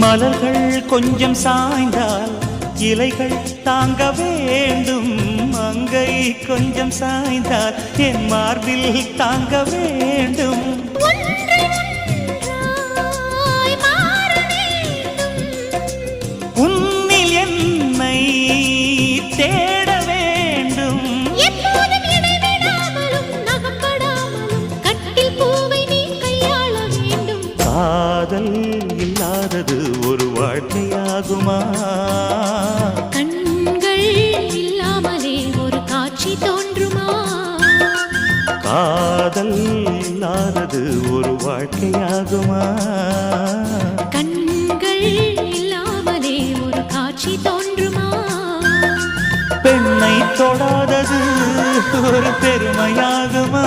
மலர்கள் கொஞ்சம் சாய்ந்தால் இலைகள் தாங்க வேண்டும். மங்கை கொஞ்சம் சாய்ந்தால் என் மார்பில் தாங்க வேண்டும். உன்னில் என்னை தேட வேண்டும். காதல் இல்லாதது ஒரு வாழ்க்கையாகுமா? கண்கள் இல்லாமலே ஒரு காட்சி தோன்றுமா? காதல் இல்லாதது ஒரு வாழ்க்கையாகுமா? கண்கள் இல்லாமலே ஒரு காட்சி தோன்றுமா? பெண்ணை தொடாதது ஒரு பெருமையாகுமா?